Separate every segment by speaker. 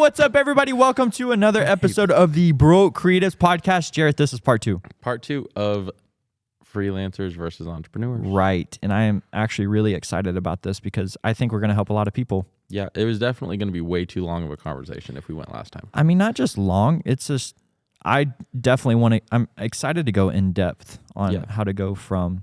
Speaker 1: what's up, everybody? Welcome to another episode of the Bro Creatives Podcast. Jarrett, this is part 2.
Speaker 2: Part 2 of freelancers versus entrepreneurs.
Speaker 1: Right, and I am actually really excited about this because I think we're going to help a lot of people.
Speaker 2: Yeah, it was definitely going to be way too long of a conversation if we went last time.
Speaker 1: I mean, not just long, it's just, I definitely want to, I'm excited to go in depth on how to go from,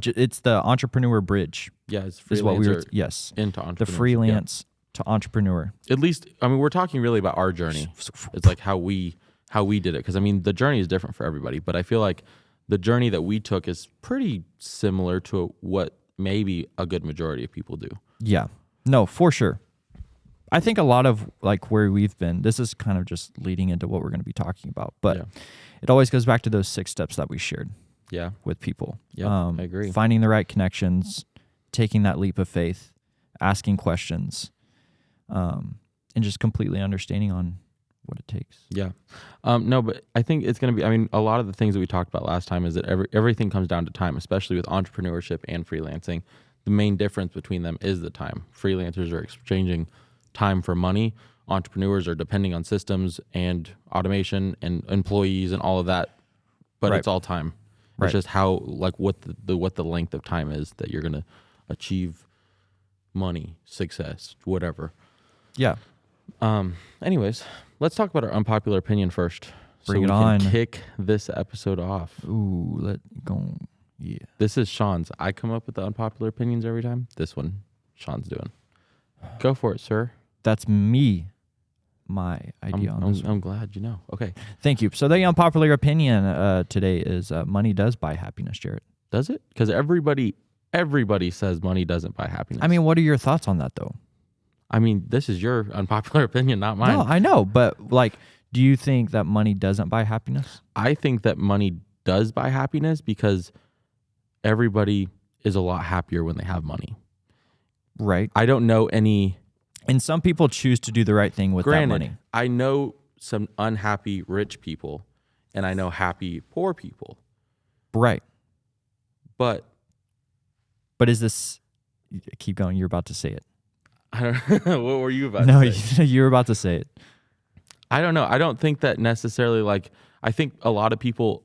Speaker 1: it's the entrepreneur bridge.
Speaker 2: Yeah, it's freelancer
Speaker 1: is what we were, yes,
Speaker 2: into entrepreneur.
Speaker 1: The freelance to entrepreneur.
Speaker 2: At least, I mean, we're talking really about our journey. It's like how we did it. Because, I mean, the journey is different for everybody. But I feel like the journey that we took is pretty similar to what maybe a good majority of people do.
Speaker 1: Yeah. No, for sure. I think a lot of like where we've been, this is kind of just leading into what we're going to be talking about. But it always goes back to those 6 steps that we shared with people.
Speaker 2: Yeah, I agree.
Speaker 1: Finding the right connections, taking that leap of faith, asking questions, and just completely understanding on what it takes.
Speaker 2: Yeah. No, but I think it's going to be, I mean, a lot of the things that we talked about last time is that everything comes down to time, especially with entrepreneurship and freelancing. The main difference between them is the time. Freelancers are exchanging time for money. Entrepreneurs are depending on systems and automation and employees and all of that, but it's all time. It's just how, like, what the length of time is that you're going to achieve money, success, whatever.
Speaker 1: Yeah.
Speaker 2: Anyways, let's talk about our unpopular opinion first.
Speaker 1: Bring it
Speaker 2: so we
Speaker 1: on.
Speaker 2: Can kick this episode off.
Speaker 1: Ooh, let go. Yeah.
Speaker 2: This is Sean's. I come up with the unpopular opinions every time. This one, Sean's doing. Go for it, sir.
Speaker 1: That's me. My idea on this.
Speaker 2: I'm glad you know. Okay.
Speaker 1: Thank you. So the unpopular opinion today is money does buy happiness, Jarrett.
Speaker 2: Does it? Because everybody says money doesn't buy happiness.
Speaker 1: I mean, what are your thoughts on that, though?
Speaker 2: I mean, this is your unpopular opinion, not mine.
Speaker 1: No, I know. But, like, do you think that money doesn't buy happiness?
Speaker 2: I think that money does buy happiness because everybody is a lot happier when they have money.
Speaker 1: Right.
Speaker 2: I don't know any...
Speaker 1: And some people choose to do the right thing with that money.
Speaker 2: I know some unhappy rich people, and I know happy poor people.
Speaker 1: Right.
Speaker 2: But
Speaker 1: is this... Keep going. You're about to say it.
Speaker 2: I don't know. What were you about
Speaker 1: to
Speaker 2: say?
Speaker 1: No, you were about to say it.
Speaker 2: I don't know. I don't think that necessarily, like... I think a lot of people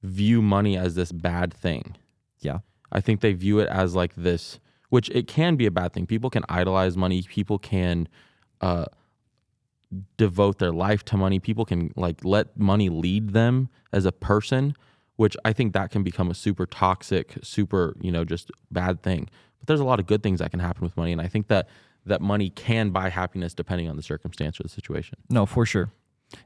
Speaker 2: view money as this bad thing.
Speaker 1: Yeah.
Speaker 2: I think they view it as like this... Which it can be a bad thing. People can idolize money. People can devote their life to money. People can like let money lead them as a person, which I think that can become a super toxic, super, just bad thing. But there's a lot of good things that can happen with money. And I think that money can buy happiness depending on the circumstance or the situation.
Speaker 1: No, for sure.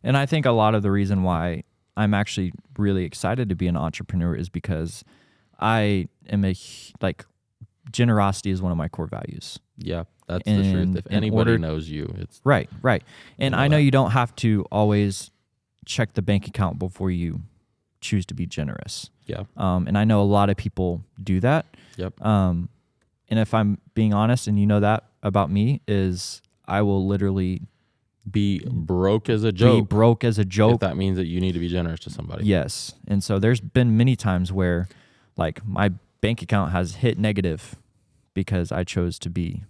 Speaker 1: And I think a lot of the reason why I'm actually really excited to be an entrepreneur is because I am generosity is one of my core values.
Speaker 2: Yeah, that's the truth. If anybody knows you, it's...
Speaker 1: Right. And I know you don't have to always check the bank account before you choose to be generous.
Speaker 2: Yeah.
Speaker 1: And I know a lot of people do that.
Speaker 2: Yep.
Speaker 1: And if I'm being honest, and you know that about me, is I will literally...
Speaker 2: Be broke as a joke.
Speaker 1: If
Speaker 2: that means that you need to be generous to somebody.
Speaker 1: Yes. And so there's been many times where, like, my bank account has hit negative because I chose to be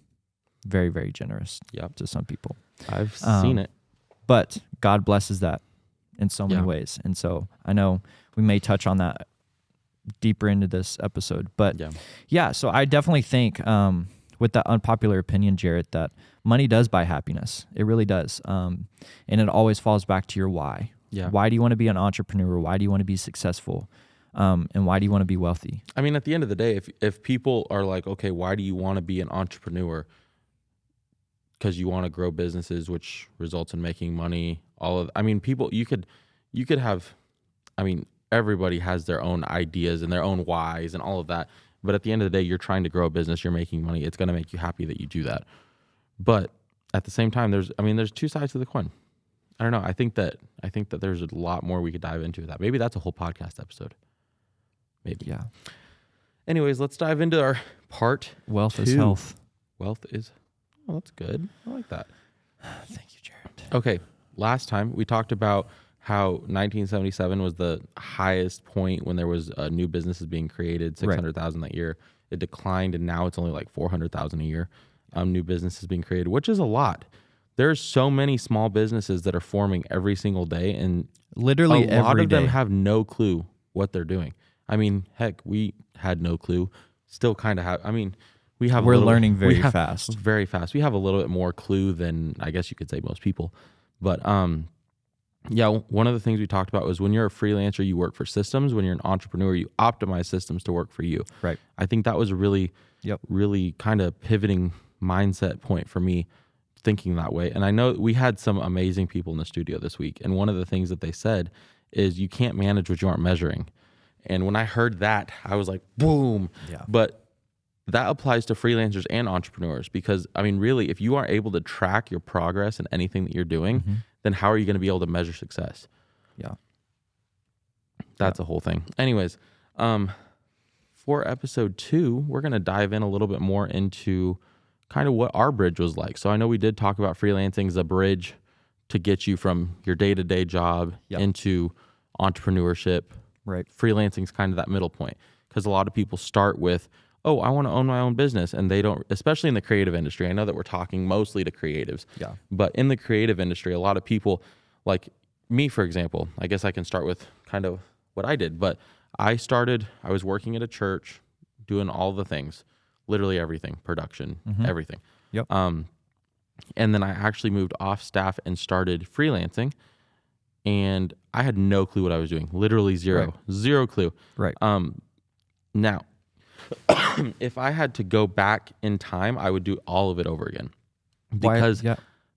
Speaker 1: very, very generous to some people.
Speaker 2: I've seen it.
Speaker 1: But God blesses that in so many ways. And so I know we may touch on that deeper into this episode. But so I definitely think with that unpopular opinion, Jarrett, that money does buy happiness. It really does. And it always falls back to your why.
Speaker 2: Yeah.
Speaker 1: Why do you want to be an entrepreneur? Why do you want to be successful? And why do you want to be wealthy?
Speaker 2: I mean, at the end of the day, if people are like, okay, why do you want to be an entrepreneur? Because you want to grow businesses, which results in making money. People, you could have, everybody has their own ideas and their own whys and all of that. But at the end of the day, you're trying to grow a business, you're making money. It's going to make you happy that you do that. But at the same time, there's 2 sides to the coin. I don't know. I think that there's a lot more we could dive into that. Maybe that's a whole podcast episode. Maybe.
Speaker 1: Yeah.
Speaker 2: Anyways, let's dive into our part
Speaker 1: Wealth
Speaker 2: 2.
Speaker 1: is health.
Speaker 2: Wealth is... Oh, that's good. I like that.
Speaker 1: Thank you, Jarrett.
Speaker 2: Okay. Last time we talked about how 1977 was the highest point when there was new businesses being created, 600,000 that year. It declined, and now it's only like 400,000 a year. New businesses being created, which is a lot. there's so many small businesses that are forming every single day, and
Speaker 1: literally
Speaker 2: a lot
Speaker 1: every
Speaker 2: of them
Speaker 1: day.
Speaker 2: have no clue what they're doing. I mean, heck, we had no clue. Still kind of have. I mean, we're
Speaker 1: learning very fast.
Speaker 2: Very fast. We have a little bit more clue than I guess you could say most people. But yeah, one of the things we talked about was when you're a freelancer, you work for systems. When you're an entrepreneur, you optimize systems to work for you.
Speaker 1: Right.
Speaker 2: I think that was a really, really kind of pivoting mindset point for me, thinking that way. And I know we had some amazing people in the studio this week, and one of the things that they said is you can't manage what you aren't measuring. And when I heard that, I was like, boom.
Speaker 1: Yeah.
Speaker 2: But that applies to freelancers and entrepreneurs, because I mean, really, if you aren't able to track your progress in anything that you're doing, then how are you going to be able to measure success?
Speaker 1: Yeah.
Speaker 2: That's the whole thing. Anyways, for episode 2, we're going to dive in a little bit more into kind of what our bridge was like. So I know we did talk about freelancing as a bridge to get you from your day-to-day job into entrepreneurship.
Speaker 1: Right.
Speaker 2: Freelancing is kind of that middle point, because a lot of people start with, oh, I want to own my own business. And they don't, especially in the creative industry. I know that we're talking mostly to creatives.
Speaker 1: Yeah.
Speaker 2: But in the creative industry, a lot of people, like me, for example, I guess I can start with kind of what I did. But I was working at a church, doing all the things, literally everything, production, everything.
Speaker 1: Yep.
Speaker 2: And then I actually moved off staff and started freelancing. And I had no clue what I was doing. Literally zero clue.
Speaker 1: Right.
Speaker 2: Now, if I had to go back in time, I would do all of it over again. Because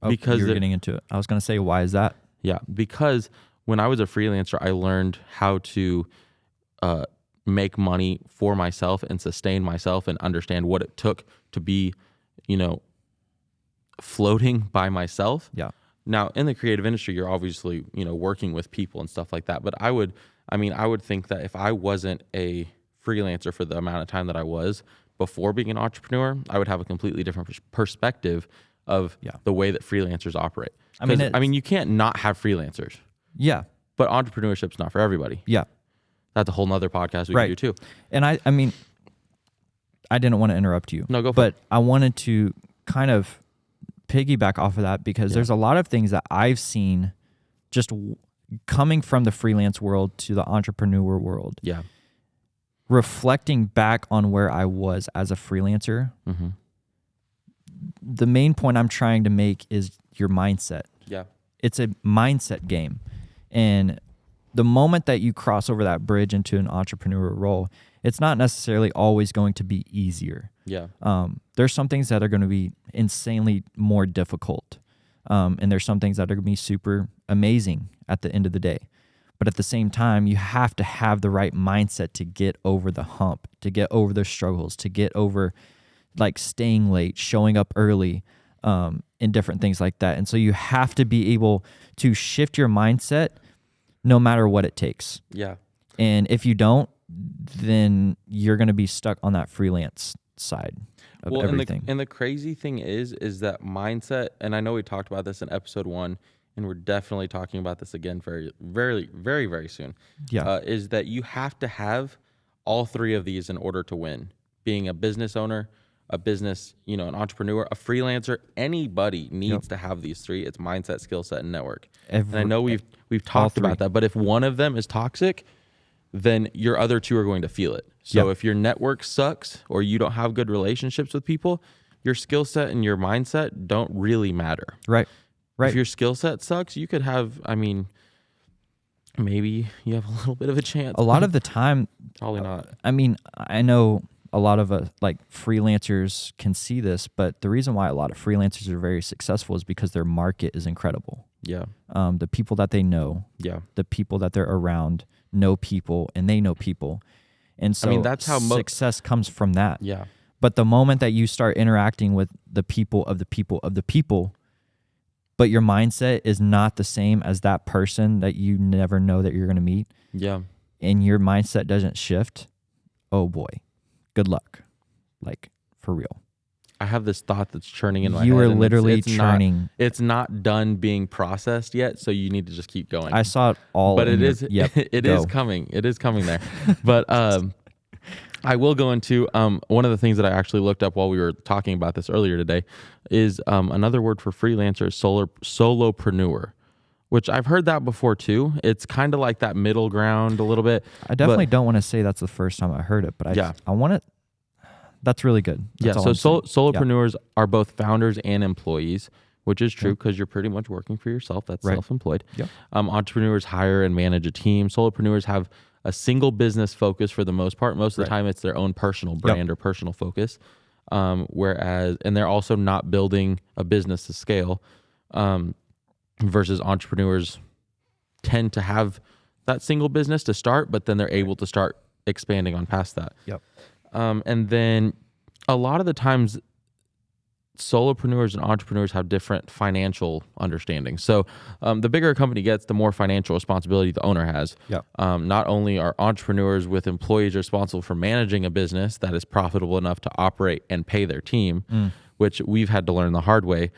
Speaker 1: because you're getting into it. I was going to say, why is that?
Speaker 2: Yeah, because when I was a freelancer, I learned how to make money for myself and sustain myself and understand what it took to be, floating by myself.
Speaker 1: Yeah.
Speaker 2: Now, in the creative industry, you're obviously, working with people and stuff like that. But I would think that if I wasn't a freelancer for the amount of time that I was before being an entrepreneur, I would have a completely different perspective of the way that freelancers operate. I mean, you can't not have freelancers.
Speaker 1: Yeah.
Speaker 2: But entrepreneurship's not for everybody.
Speaker 1: Yeah.
Speaker 2: That's a whole nother podcast we can do too.
Speaker 1: And I mean, I didn't want to interrupt you.
Speaker 2: No, go for
Speaker 1: but
Speaker 2: it.
Speaker 1: I wanted to kind of piggyback off of that, because there's a lot of things that I've seen just coming from the freelance world to the entrepreneur world.
Speaker 2: Yeah.
Speaker 1: Reflecting back on where I was as a freelancer, the main point I'm trying to make is your mindset.
Speaker 2: Yeah.
Speaker 1: It's a mindset game. And the moment that you cross over that bridge into an entrepreneur role, it's not necessarily always going to be easier.
Speaker 2: Yeah.
Speaker 1: There's some things that are going to be insanely more difficult. And there's some things that are going to be super amazing at the end of the day. But at the same time, you have to have the right mindset to get over the hump, to get over the struggles, to get over like staying late, showing up early, and different things like that. And so you have to be able to shift your mindset no matter what it takes.
Speaker 2: Yeah.
Speaker 1: And if you don't, then you're going to be stuck on that freelance side of everything.
Speaker 2: And the crazy thing is that mindset, and I know we talked about this in episode 1, and we're definitely talking about this again very, very, very, very soon.
Speaker 1: Yeah.
Speaker 2: Is that you have to have all 3 of these in order to win. Being a business owner, a business, an entrepreneur, a freelancer, anybody needs to have these 3. It's mindset, skill set, and network. And I know we've talked about that, but if one of them is toxic, then your other 2 are going to feel it. So if your network sucks or you don't have good relationships with people, your skill set and your mindset don't really matter.
Speaker 1: Right.
Speaker 2: If your skill set sucks, you could have, maybe you have a little bit of a chance.
Speaker 1: A lot of the time,
Speaker 2: probably not.
Speaker 1: I mean, I know a lot of freelancers can see this, but the reason why a lot of freelancers are very successful is because their market is incredible.
Speaker 2: Yeah.
Speaker 1: The people that they know, the people that they're around know people, and they know people. And so
Speaker 2: that's how
Speaker 1: success comes from that.
Speaker 2: Yeah.
Speaker 1: But the moment that you start interacting with the people of the people of the people, but your mindset is not the same as that person that you never know that you're going to meet.
Speaker 2: Yeah.
Speaker 1: And your mindset doesn't shift. Oh boy. Good luck. Like, for real.
Speaker 2: I have this thought that's churning in my head.
Speaker 1: You are literally churning.
Speaker 2: It's not done being processed yet, so you need to just keep going.
Speaker 1: I saw it all.
Speaker 2: But it is coming. It is coming there. But I will go into one of the things that I actually looked up while we were talking about this earlier today is another word for freelancer is solopreneur, which I've heard that before too. It's kind of like that middle ground a little bit.
Speaker 1: I definitely don't want to say that's the first time I heard it, but I want it. That's really good. That's
Speaker 2: so solopreneurs are both founders and employees, which is true because you're pretty much working for yourself. That's self-employed.
Speaker 1: Yep.
Speaker 2: Entrepreneurs hire and manage a team. Solopreneurs have a single business focus for the most part. Most of the time it's their own personal brand or personal focus. And they're also not building a business to scale. Versus entrepreneurs tend to have that single business to start, but then they're able to start expanding on past that.
Speaker 1: Yep.
Speaker 2: And then a lot of the times solopreneurs and entrepreneurs have different financial understanding. So the bigger a company gets, the more financial responsibility the owner has.
Speaker 1: Yep.
Speaker 2: Not only are entrepreneurs with employees responsible for managing a business that is profitable enough to operate and pay their team, which we've had to learn the hard way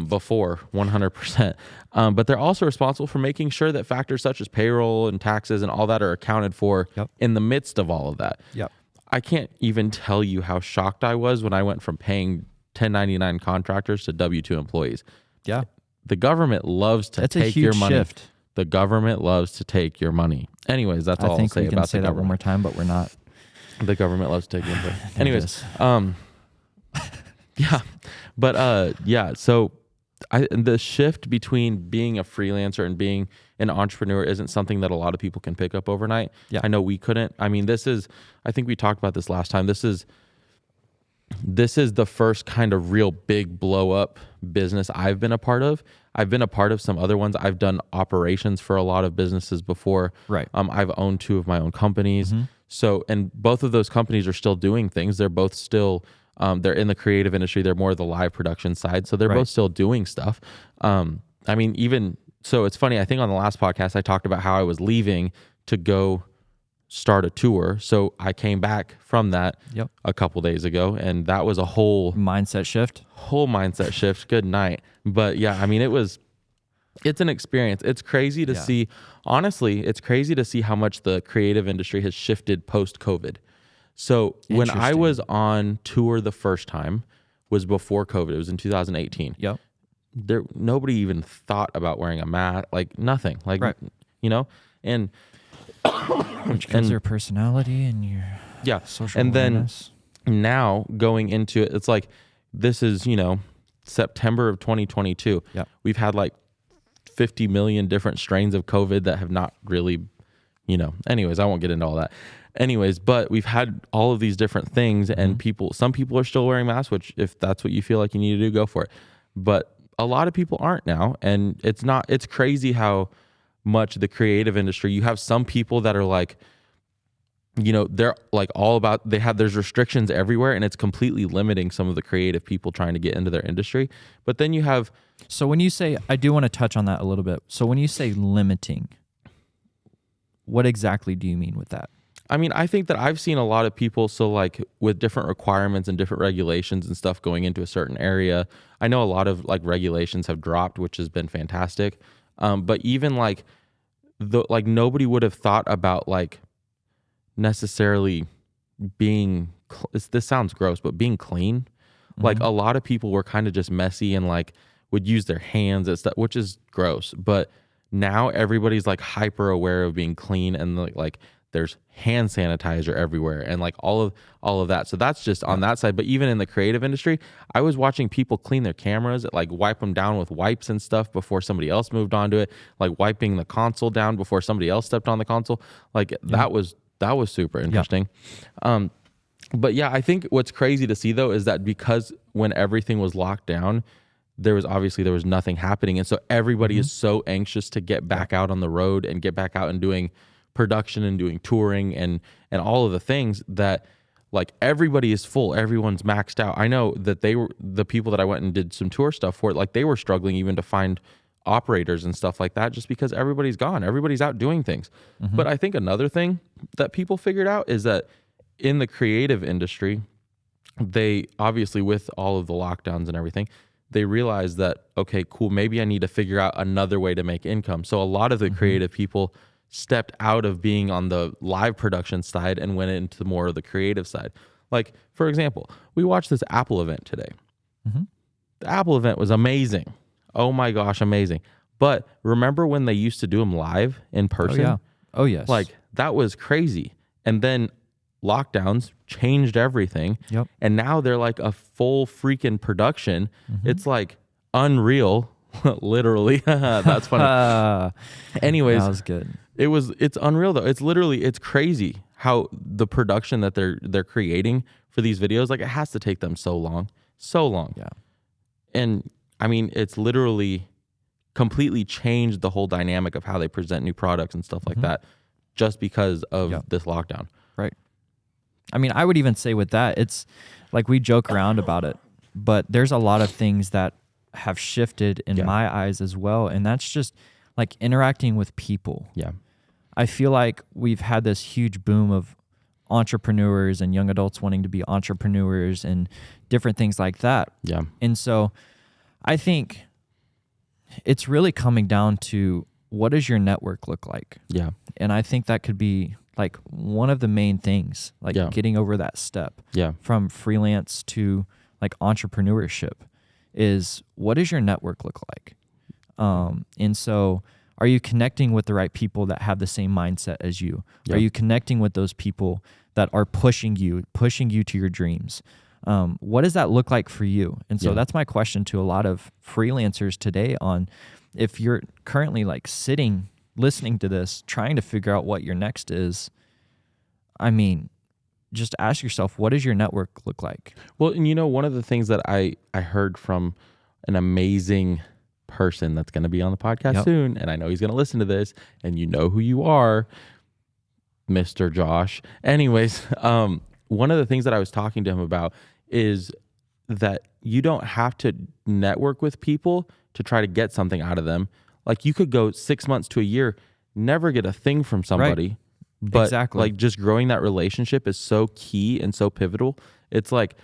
Speaker 2: before 100%. But they're also responsible for making sure that factors such as payroll and taxes and all that are accounted for in the midst of all of that.
Speaker 1: Yep.
Speaker 2: I can't even tell you how shocked I was when I went from paying 1099 contractors to W-2 employees.
Speaker 1: Yeah.
Speaker 2: The government loves to take your money.
Speaker 1: Shift.
Speaker 2: The government loves to take your money. Anyways, that's all I'll say about the government. I think we can say that
Speaker 1: one more time, but we're not.
Speaker 2: The government loves to take your money. Anyways, yeah. But so the shift between being a freelancer and being an entrepreneur isn't something that a lot of people can pick up overnight.
Speaker 1: Yeah.
Speaker 2: I know we couldn't. I mean, I think we talked about this last time. This is the first kind of real big blow up business I've been a part of. I've been a part of some other ones. I've done operations for a lot of businesses before.
Speaker 1: Right.
Speaker 2: I've owned 2 of my own companies. So, and both of those companies are still doing things. They're both still, they're in the creative industry. They're more the live production side. So they're both still doing stuff. I mean, so it's funny. I think on the last podcast, I talked about how I was leaving to go start a tour. So I came back from that a couple days ago, and that was a whole
Speaker 1: mindset shift.
Speaker 2: Good night. But yeah, I mean, it's an experience. It's crazy to see. Honestly, it's crazy to see how much the creative industry has shifted post-COVID. So when I was on tour the first time was before COVID. It was in 2018.
Speaker 1: Yep.
Speaker 2: Nobody even thought about wearing a mask, like nothing, like, and
Speaker 1: which gives your personality and your social awareness.
Speaker 2: Then now going into it, it's like, this is, September of 2022.
Speaker 1: Yeah.
Speaker 2: We've had like 50 million different strains of COVID that have not really, anyways, I won't get into all that. Anyways, but we've had all of these different things, and some people are still wearing masks, which if that's what you feel like you need to do, go for it. But a lot of people aren't now. And it's crazy how much the creative industry, you have some people that are like, they're like all about, there's restrictions everywhere, and it's completely limiting some of the creative people trying to get into their industry. But then you have.
Speaker 1: So when you say, I do want to touch on that a little bit. So when you say limiting, what exactly do you mean with that?
Speaker 2: I mean, I think that I've seen a lot of people, so like with different requirements and different regulations and stuff going into a certain area. I know a lot of like regulations have dropped, which has been fantastic. But even like nobody would have thought about like necessarily being, this sounds gross, but being clean. Like a lot of people were kind of just messy and like would use their hands and stuff, which is gross. But now everybody's like hyper aware of being clean, and like there's hand sanitizer everywhere and like all of that. So that's just on that side. But even in the creative industry, I was watching people clean their cameras, like wipe them down with wipes and stuff before somebody else moved onto it, like wiping the console down before somebody else stepped on the console. Like that was super interesting. But yeah, I think what's crazy to see though is that because when everything was locked down, there was nothing happening. And so everybody is so anxious to get back out on the road and get back out and doing production and doing touring and all of the things that like everybody is full, everyone's maxed out. I know that the people that I went and did some tour stuff for, like they were struggling even to find operators and stuff like that, just because everybody's gone, everybody's out doing things. But I think another thing that people figured out is that in the creative industry, they obviously, with all of the lockdowns and everything, they realized that, okay, cool, maybe I need to figure out another way to make income. So a lot of the creative people stepped out of being on the live production side and went into more of the creative side. Like, for example, we watched this Apple event today.
Speaker 1: Mm-hmm.
Speaker 2: The Apple event was amazing. Oh my gosh, amazing. But remember when they used to do them live in person?
Speaker 1: Oh, yeah. Oh, yes.
Speaker 2: Like, that was crazy. And then lockdowns changed everything.
Speaker 1: Yep.
Speaker 2: And now they're like a full freaking production.
Speaker 1: Mm-hmm.
Speaker 2: It's like unreal, literally. That's funny. Anyways,
Speaker 1: that was good.
Speaker 2: It's unreal though. It's crazy how the production that they're creating for these videos, like, it has to take them so long.
Speaker 1: Yeah.
Speaker 2: And I mean, it's literally completely changed the whole dynamic of how they present new products and stuff like
Speaker 1: Mm-hmm.
Speaker 2: that, just because of this lockdown.
Speaker 1: Right. I mean, I would even say with that, it's like we joke around about it, but there's a lot of things that have shifted in my eyes as well. And that's just like interacting with people.
Speaker 2: Yeah.
Speaker 1: I feel like we've had this huge boom of entrepreneurs and young adults wanting to be entrepreneurs and different things like that.
Speaker 2: Yeah.
Speaker 1: And so I think it's really coming down to, what does your network look like?
Speaker 2: Yeah.
Speaker 1: And I think that could be like one of the main things, like getting over that step from freelance to like entrepreneurship, is what does your network look like? And so are you connecting with the right people that have the same mindset as you? Are you connecting with those people that are pushing you to your dreams? What does that look like for you? And so that's my question to a lot of freelancers today, on if you're currently like sitting, listening to this, trying to figure out what your next is. I mean, just ask yourself, what does your network look like?
Speaker 2: Well, and one of the things that I heard from an amazing person that's going to be on the podcast soon, and I know he's going to listen to this, and you know who you are, Mr. Josh. Anyways, one of the things that I was talking to him about is that you don't have to network with people to try to get something out of them. Like, you could go 6 months to a year, never get a thing from somebody. Right. But like, just growing that relationship is so key and so pivotal. It's like,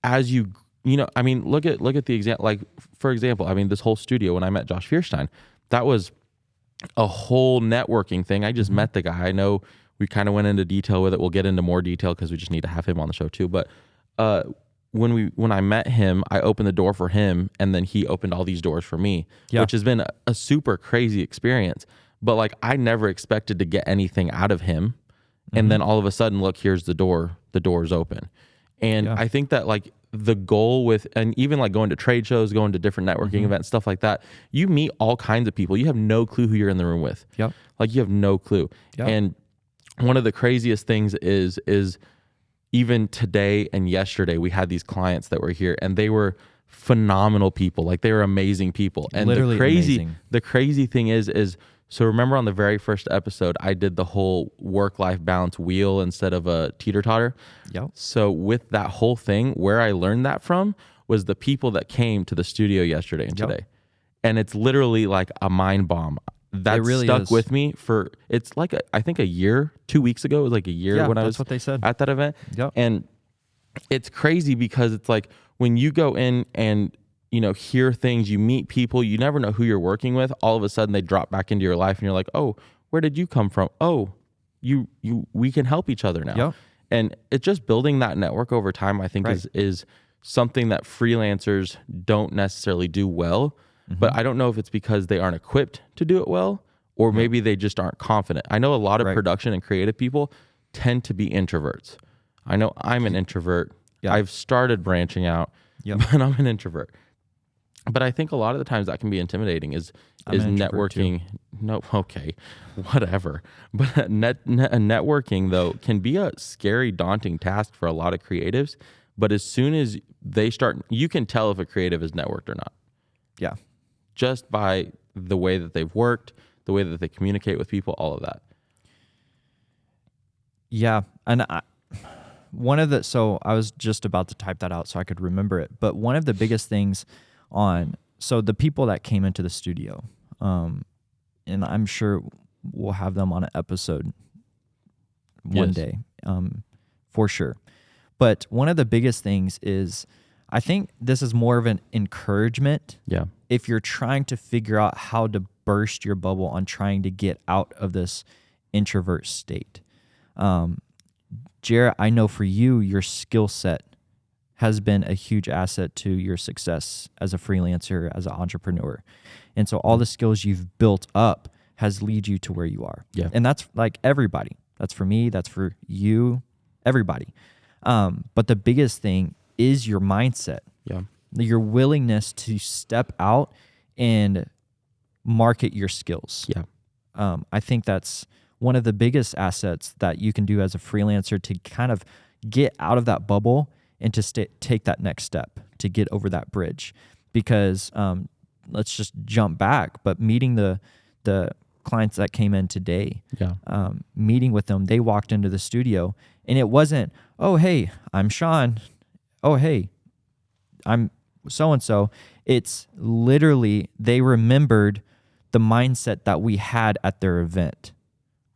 Speaker 2: as I mean, look at the example. Like, for example, I mean, this whole studio, when I met Josh Fierstein, that was a whole networking thing. I just met the guy. I know we kind of went into detail with it. We'll get into more detail because we just need to have him on the show too. But when I met him, I opened the door for him, and then he opened all these doors for me, which has been a super crazy experience. But like, I never expected to get anything out of him. And then all of a sudden, look, here's the door. The door's open. And I think that like the goal with, and even like going to trade shows, going to different networking events, stuff like that, you meet all kinds of people. You have no clue who you're in the room with. Yep. Like, you have no clue. Yep. And one of the craziest things is even today and yesterday, we had these clients that were here, and they were phenomenal people. Like, they were amazing people. And
Speaker 1: literally
Speaker 2: the crazy thing is, so remember on the very first episode, I did the whole work-life balance wheel instead of a teeter-totter?
Speaker 1: Yep.
Speaker 2: So with that whole thing, where I learned that from was the people that came to the studio yesterday and today. And it's literally like a mind bomb. That really stuck with me for, it's like, I think a year, 2 weeks ago, it was like a year when I was
Speaker 1: what they said
Speaker 2: at that event.
Speaker 1: Yep.
Speaker 2: And it's crazy because it's like, when you go in and hear things, you meet people, you never know who you're working with. All of a sudden they drop back into your life and you're like, oh, where did you come from? Oh, we can help each other now. Yep. And it's just building that network over time, I think is something that freelancers don't necessarily do well. But I don't know if it's because they aren't equipped to do it well, or maybe they just aren't confident. I know a lot of production and creative people tend to be introverts. I know I'm an introvert. Yep. I've started branching out, but I'm an introvert. But I think a lot of the times that can be intimidating is networking. No, okay, whatever. But networking, though, can be a scary, daunting task for a lot of creatives. But as soon as they start, you can tell if a creative is networked or not.
Speaker 1: Yeah.
Speaker 2: Just by the way that they've worked, the way that they communicate with people, all of that.
Speaker 1: Yeah. And so I was just about to type that out so I could remember it. But one of the biggest things so the people that came into the studio, and I'm sure we'll have them on an episode one day, for sure. But one of the biggest things is, I think this is more of an encouragement if you're trying to figure out how to burst your bubble on trying to get out of this introvert state. Jarrett, I know for you, your skill set has been a huge asset to your success as a freelancer, as an entrepreneur. And so all the skills you've built up has led you to where you are.
Speaker 2: Yeah.
Speaker 1: And that's like everybody. That's for me. That's for you, everybody. But the biggest thing is your mindset.
Speaker 2: Yeah.
Speaker 1: Your willingness to step out and market your skills.
Speaker 2: Yeah.
Speaker 1: I think that's one of the biggest assets that you can do as a freelancer to kind of get out of that bubble and to take that next step to get over that bridge. Because let's just jump back, but meeting the clients that came in today, meeting with them, they walked into the studio and it wasn't, oh, hey, I'm Sean. Oh, hey, I'm so-and-so. It's literally they remembered the mindset that we had at their event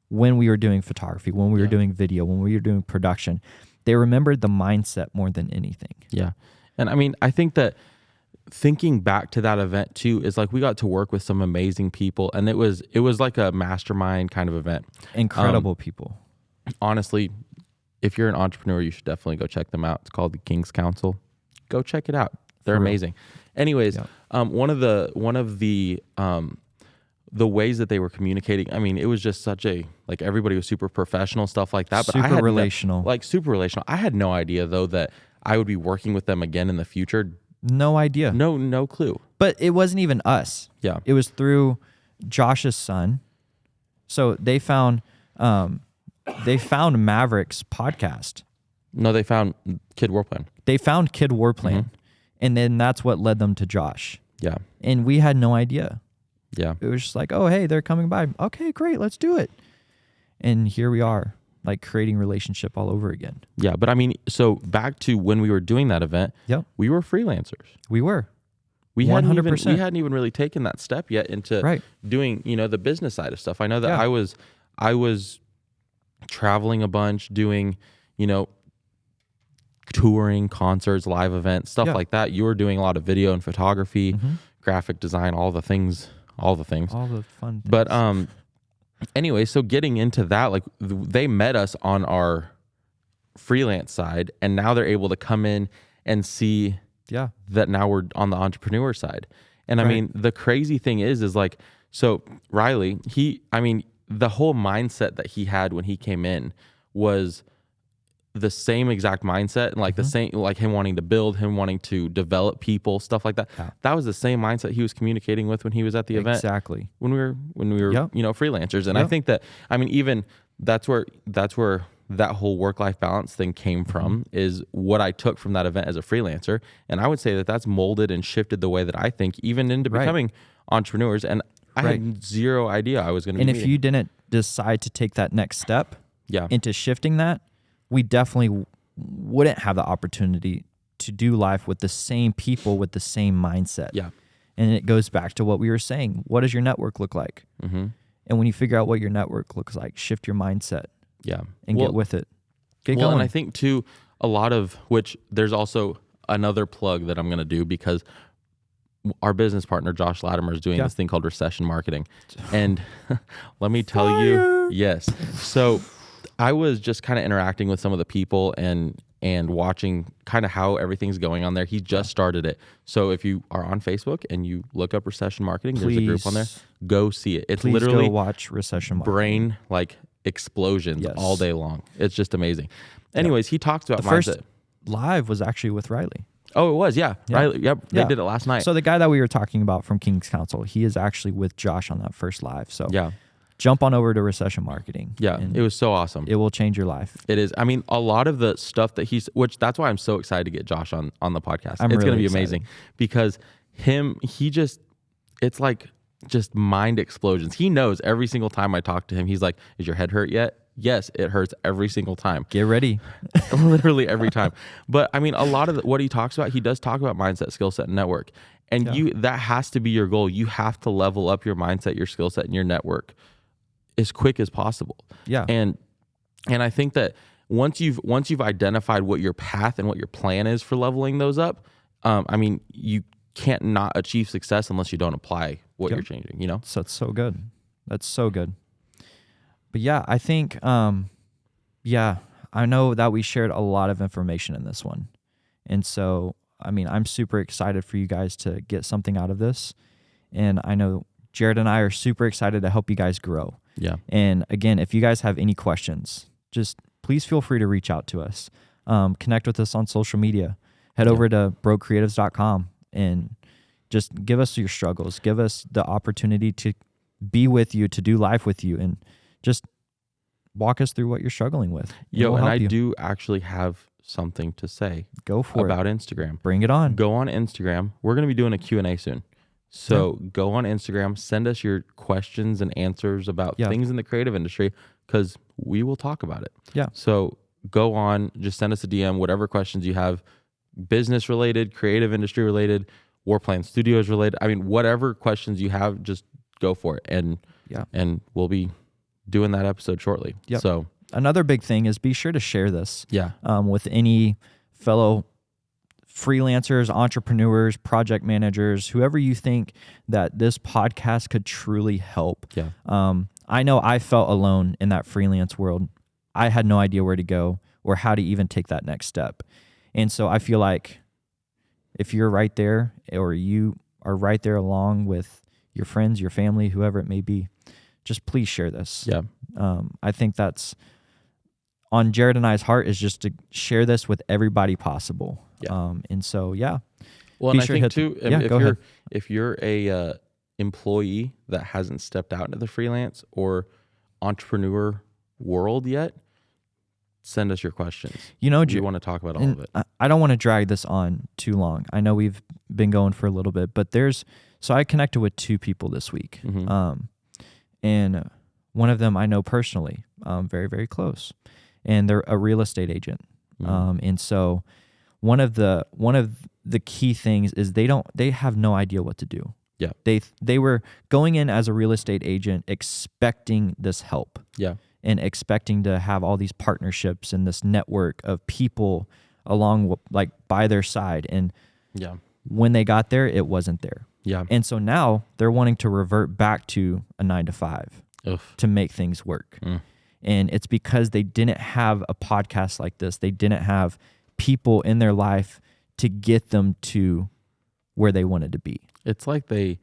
Speaker 1: when we were doing photography, when we were doing video, when we were doing production. They remembered the mindset more than anything.
Speaker 2: Yeah. And I mean, I think that thinking back to that event too is like we got to work with some amazing people, and it was like a mastermind kind of event.
Speaker 1: Incredible people.
Speaker 2: Honestly, if you're an entrepreneur, you should definitely go check them out. It's called the King's Council. Go check it out. They're amazing. Anyways, one of the ways that they were communicating, I mean, it was just such a, like, everybody was super professional, stuff like that. But
Speaker 1: super relational.
Speaker 2: Super relational. I had no idea though that I would be working with them again in the future.
Speaker 1: No idea.
Speaker 2: No clue.
Speaker 1: But it wasn't even us.
Speaker 2: Yeah.
Speaker 1: It was through Josh's son. So they found Maverick's podcast.
Speaker 2: No, they found Kid Warplan.
Speaker 1: They found Kid Warplan. And then that's what led them to Josh.
Speaker 2: Yeah.
Speaker 1: And we had no idea.
Speaker 2: Yeah.
Speaker 1: It was just like, oh, hey, they're coming by. Okay, great. Let's do it. And here we are, like creating relationship all over again.
Speaker 2: Yeah. But I mean, so back to when we were doing that event, we were freelancers.
Speaker 1: We were.
Speaker 2: We hadn't even really taken that step yet into doing, the business side of stuff. I know that I was traveling a bunch, doing, touring, concerts, live events, stuff like that. You were doing a lot of video and photography, graphic design, all the fun things. But anyway, so getting into that, like they met us on our freelance side, and now they're able to come in and see that now we're on the entrepreneur side. And I mean, the crazy thing is like, so Riley, the whole mindset that he had when he came in was the same exact mindset, and like the same, like him wanting to build, him wanting to develop people, stuff like that. That was the same mindset he was communicating with when he was at the event.
Speaker 1: Exactly.
Speaker 2: When we were freelancers. And I think that, even that's where that whole work-life balance thing came from, is what I took from that event as a freelancer. And I would say that that's molded and shifted the way that I think, even into becoming entrepreneurs. And I had zero idea I was going to be.
Speaker 1: And if you didn't decide to take that next step into shifting that, we definitely wouldn't have the opportunity to do life with the same people with the same mindset. Yeah. And it goes back to what we were saying. What does your network look like? And when you figure out what your network looks like, shift your mindset. Yeah. And get with it. Get going.
Speaker 2: And I think too, a lot of which there's also another plug that I'm going to do, because our business partner, Josh Latimer, is doing this thing called recession marketing. And let me tell you, yes. So I was just kind of interacting with some of the people and watching kind of how everything's going on there. He just started it. So if you are on Facebook and you look up recession marketing, there's a group on there. Go see it. It's literally
Speaker 1: go watch recession marketing.
Speaker 2: Brain like explosions all day long. It's just amazing. Anyways, he talks about
Speaker 1: the first live was actually with Riley.
Speaker 2: Oh, it was, Riley, they did it last night.
Speaker 1: So the guy that we were talking about from King's Council, he is actually with Josh on that first live. So jump on over to recession marketing. Yeah,
Speaker 2: it was so awesome.
Speaker 1: It will change your life.
Speaker 2: It is. I mean, a lot of the stuff that which that's why I'm so excited to get Josh on the podcast. It's going to be amazing because it's like just mind explosions. He knows every single time I talk to him, he's like, is your head hurt yet? Yes, it hurts every single time.
Speaker 1: Get ready.
Speaker 2: Literally every time. But I mean, a lot of what he talks about, he does talk about mindset, skill set, and network. And that has to be your goal. You have to level up your mindset, your skill set, and your network as quick as possible. Yeah. And I think that once you've identified what your path and what your plan is for leveling those up, I mean, can't not achieve success unless you don't apply what you're changing, you know?
Speaker 1: So that's so good. That's so good. But yeah, I think, I know that we shared a lot of information in this one. And so, I mean, I'm super excited for you guys to get something out of this. And I know Jarrett and I are super excited to help you guys grow.
Speaker 2: Yeah.
Speaker 1: And again, if you guys have any questions, just please feel free to reach out to us. Connect with us on social media. Head over to brocreatives.com and just give us your struggles. Give us the opportunity to be with you, to do life with you, and just walk us through what you're struggling with.
Speaker 2: And I do actually have something to say.
Speaker 1: Go for
Speaker 2: about Instagram.
Speaker 1: Bring it on.
Speaker 2: Go on Instagram. We're going to be doing a Q&A soon. So go on Instagram, send us your questions and answers about things in the creative industry, because we will talk about it.
Speaker 1: Yeah.
Speaker 2: So go on, just send us a DM, whatever questions you have, business related, creative industry related, Warplan Studios related. I mean, whatever questions you have, just go for it. And we'll be doing that episode shortly.
Speaker 1: Yep.
Speaker 2: So
Speaker 1: another big thing is be sure to share this with any fellow freelancers, entrepreneurs, project managers, whoever you think that this podcast could truly help.
Speaker 2: Yeah.
Speaker 1: I know I felt alone in that freelance world. I had no idea where to go or how to even take that next step. And so I feel like if you're right there, or you are right there along with your friends, your family, whoever it may be, just please share this.
Speaker 2: Yeah.
Speaker 1: I think that's on Jarrett and I's heart, is just to share this with everybody possible.
Speaker 2: Yeah.
Speaker 1: And so,
Speaker 2: well, and I think too, if you're a employee that hasn't stepped out into the freelance or entrepreneur world yet, send us your questions. We want to talk about all of it.
Speaker 1: I don't want to drag this on too long. I know we've been going for a little bit, but so I connected with 2 people this week.
Speaker 2: Mm-hmm.
Speaker 1: And one of them I know personally, very, very close, and they're a real estate agent.
Speaker 2: Mm-hmm.
Speaker 1: And so one of the key things is they have no idea what to do.
Speaker 2: Yeah.
Speaker 1: They were going in as a real estate agent expecting this help.
Speaker 2: Yeah.
Speaker 1: And expecting to have all these partnerships and this network of people along by their side. And when they got there, it wasn't there.
Speaker 2: Yeah.
Speaker 1: And so now they're wanting to revert back to a 9-to-5 to make things work. And it's because they didn't have a podcast like this. They didn't have people in their life to get them to where they wanted to be.
Speaker 2: It's like they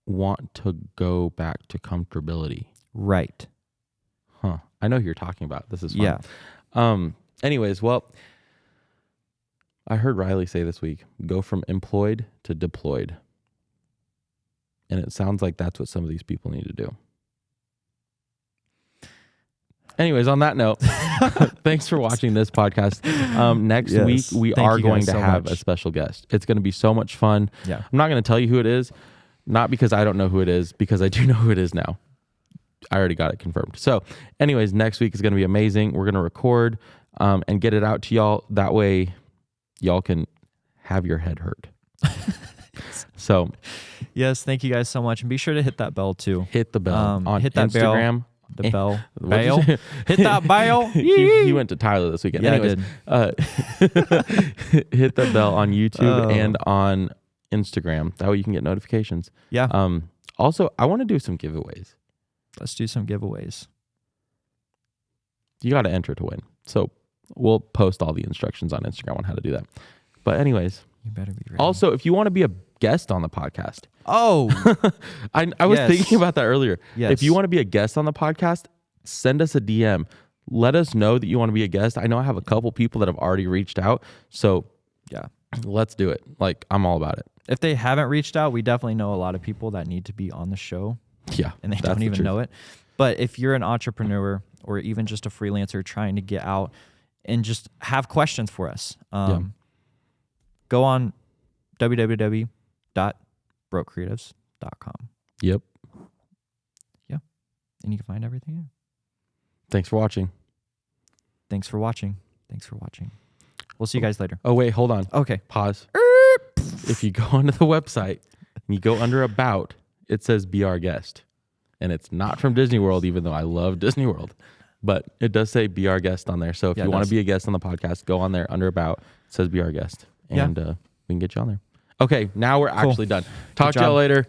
Speaker 2: want to go back to comfortability.
Speaker 1: Right.
Speaker 2: Huh. I know who you're talking about. This is fun. Yeah. Anyways, well, I heard Riley say this week, go from employed to deployed. And it sounds like that's what some of these people need to do. Anyways, on that note, thanks for watching this podcast. Next week, we are going to have a special guest. It's going to be so much fun.
Speaker 1: Yeah.
Speaker 2: I'm not going to tell you who it is, not because I don't know who it is, because I do know who it is now. I already got it confirmed. So anyways, next week is going to be amazing. We're going to record and get it out to y'all. That way y'all can have your head hurt. So
Speaker 1: yes, thank you guys so much. And be sure to hit that bell too.
Speaker 2: Hit the bell on
Speaker 1: hit that
Speaker 2: Instagram.
Speaker 1: The bell. Bell. Hit that bell.
Speaker 2: He went to Tyler this weekend.
Speaker 1: Yeah,
Speaker 2: anyways,
Speaker 1: I
Speaker 2: did. Hit the bell on YouTube and on Instagram. That way you can get notifications.
Speaker 1: Yeah.
Speaker 2: Also, I want to do some giveaways.
Speaker 1: Let's do some giveaways.
Speaker 2: You got to enter to win. So we'll post all the instructions on Instagram on how to do that. But anyways,
Speaker 1: you better be ready.
Speaker 2: Also, if you want to be a guest on the podcast.
Speaker 1: Oh,
Speaker 2: I was thinking about that earlier.
Speaker 1: Yes.
Speaker 2: If you want to be a guest on the podcast, send us a DM. Let us know that you want to be a guest. I know I have a couple people that have already reached out. So
Speaker 1: yeah,
Speaker 2: let's do it. Like, I'm all about it.
Speaker 1: If they haven't reached out, we definitely know a lot of people that need to be on the show.
Speaker 2: Yeah.
Speaker 1: And they don't even know it. But if you're an entrepreneur or even just a freelancer trying to get out and just have questions for us, go on www.brocreatives.com.
Speaker 2: Yep.
Speaker 1: Yeah. And you can find everything there.
Speaker 2: Thanks for watching.
Speaker 1: Thanks for watching. We'll see you guys later.
Speaker 2: Oh, wait, hold on.
Speaker 1: Okay.
Speaker 2: Pause. If you go onto the website and you go under About, it says Be Our Guest. And it's not from Disney World, even though I love Disney World. But it does say Be Our Guest on there. So if you want to be a guest on the podcast, go on there under About. It says Be Our Guest. And we can get you on there. Okay, now we're actually done. Talk to y'all later.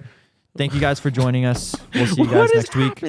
Speaker 1: Thank you guys for joining us. We'll see you guys next week.